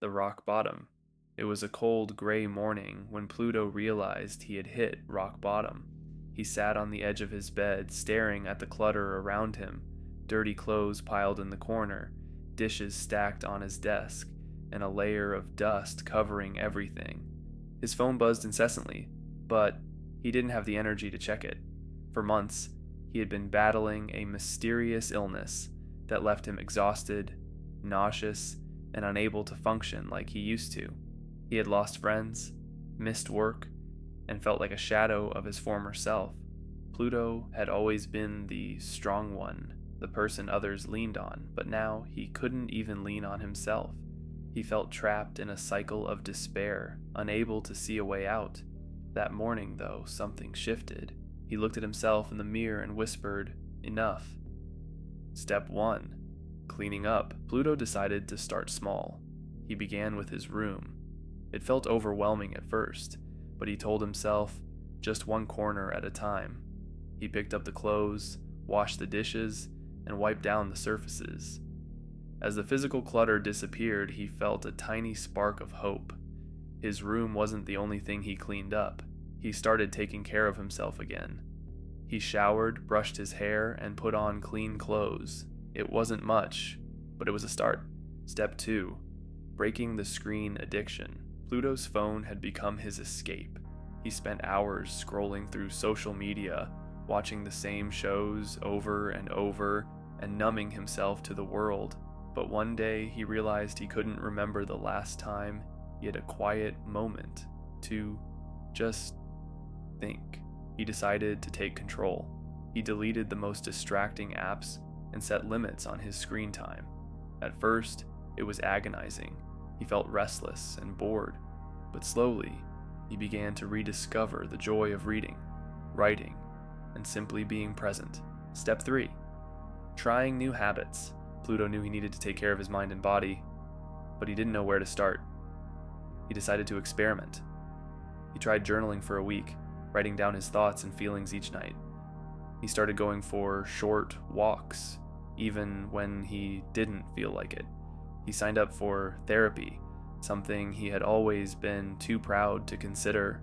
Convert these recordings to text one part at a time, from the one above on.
The rock bottom. It was a cold, gray morning when Pluto realized he had hit rock bottom. He sat on the edge of his bed, staring at the clutter around him, dirty clothes piled in the corner, dishes stacked on his desk, and a layer of dust covering everything. His phone buzzed incessantly, but he didn't have the energy to check it. For months, he had been battling a mysterious illness that left him exhausted, nauseous, and unable to function like he used to. He had lost friends, missed work, and felt like a shadow of his former self. Pluto had always been the strong one, the person others leaned on, but now he couldn't even lean on himself. He felt trapped in a cycle of despair, unable to see a way out. That morning, though, something shifted. He looked at himself in the mirror and whispered, "Enough." Step 1. Cleaning up. Pluto decided to start small. He began with his room. It felt overwhelming at first, but he told himself, just one corner at a time. He picked up the clothes, washed the dishes, and wiped down the surfaces. As the physical clutter disappeared, he felt a tiny spark of hope. His room wasn't the only thing he cleaned up. He started taking care of himself again. He showered, brushed his hair, and put on clean clothes. It wasn't much, but it was a start. Step 2. Breaking the screen addiction. Pluto's phone had become his escape. He spent hours scrolling through social media, watching the same shows over and over, and numbing himself to the world. But one day he realized he couldn't remember the last time he had a quiet moment to just think. He decided to take control. He deleted the most distracting apps and set limits on his screen time. At first, it was agonizing. He felt restless and bored, but slowly, he began to rediscover the joy of reading, writing, and simply being present. Step 3. Trying new habits. Pluto knew he needed to take care of his mind and body, but he didn't know where to start. He decided to experiment. He tried journaling for a week, writing down his thoughts and feelings each night. He started going for short walks, even when he didn't feel like it. He signed up for therapy, something he had always been too proud to consider.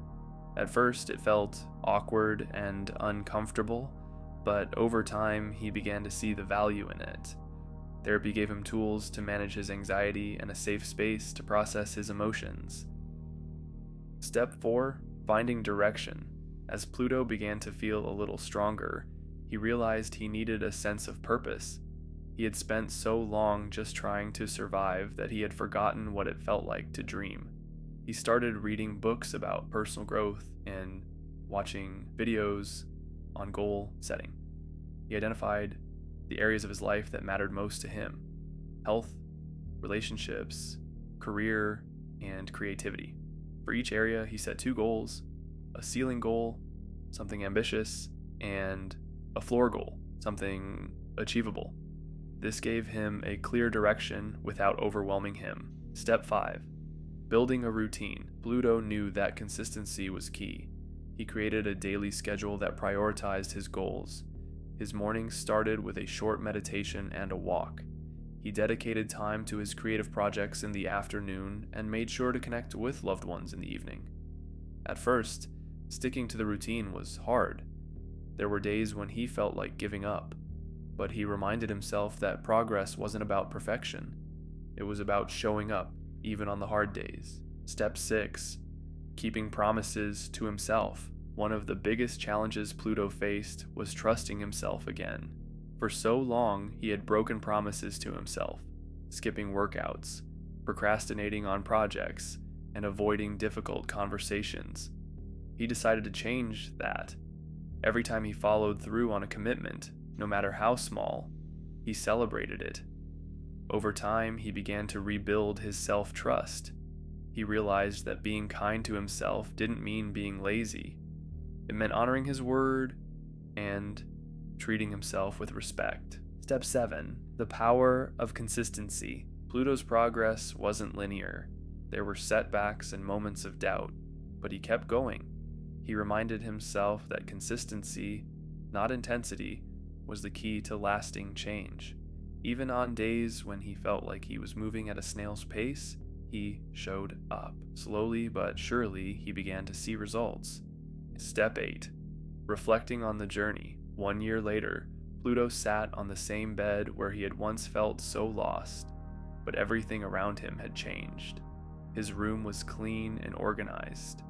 At first, it felt awkward and uncomfortable, but over time, he began to see the value in it. Therapy gave him tools to manage his anxiety and a safe space to process his emotions. Step 4. Finding direction. As Pluto began to feel a little stronger, he realized he needed a sense of purpose. He had spent so long just trying to survive that he had forgotten what it felt like to dream. He started reading books about personal growth and watching videos on goal setting. He identified the areas of his life that mattered most to him: health, relationships, career, and creativity. For each area, he set 2 goals: a ceiling goal, something ambitious, and a floor goal, something achievable. This gave him a clear direction without overwhelming him. Step 5. Building a routine. Pluto knew that consistency was key. He created a daily schedule that prioritized his goals. His mornings started with a short meditation and a walk. He dedicated time to his creative projects in the afternoon and made sure to connect with loved ones in the evening. At first, sticking to the routine was hard. There were days when he felt like giving up, but he reminded himself that progress wasn't about perfection. It was about showing up, even on the hard days. Step 6. Keeping promises to himself. One of the biggest challenges Pluto faced was trusting himself again. For so long, he had broken promises to himself, skipping workouts, procrastinating on projects, and avoiding difficult conversations. He decided to change that. Every time he followed through on a commitment, no matter how small, he celebrated it. Over time, he began to rebuild his self-trust. He realized that being kind to himself didn't mean being lazy. It meant honoring his word and treating himself with respect. Step 7. The power of consistency. Pluto's progress wasn't linear. There were setbacks and moments of doubt, but he kept going. He reminded himself that consistency, not intensity, was the key to lasting change. Even on days when he felt like he was moving at a snail's pace, he showed up. Slowly but surely, he began to see results. Step 8. Reflecting on the journey. 1 year later, Pluto sat on the same bed where he had once felt so lost, but everything around him had changed. His room was clean and organized.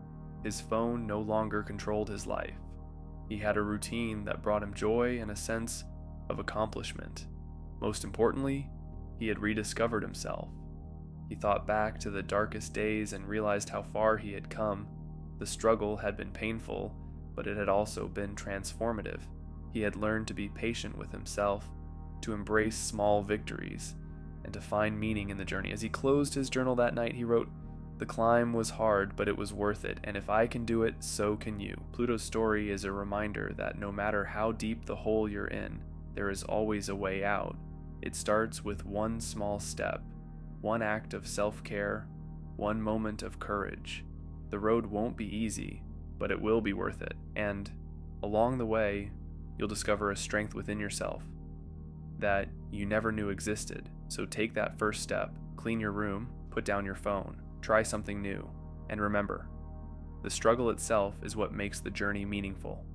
His phone no longer controlled his life. He had a routine that brought him joy and a sense of accomplishment. Most importantly, he had rediscovered himself. He thought back to the darkest days and realized how far he had come. The struggle had been painful, but it had also been transformative. He had learned to be patient with himself, to embrace small victories, and to find meaning in the journey. As he closed his journal that night, he wrote, "The climb was hard, but it was worth it, and if I can do it, so can you." Pluto's story is a reminder that no matter how deep the hole you're in, there is always a way out. It starts with one small step, one act of self-care, one moment of courage. The road won't be easy, but it will be worth it, and along the way, you'll discover a strength within yourself that you never knew existed. So take that first step, clean your room, put down your phone, try something new, and remember, the struggle itself is what makes the journey meaningful.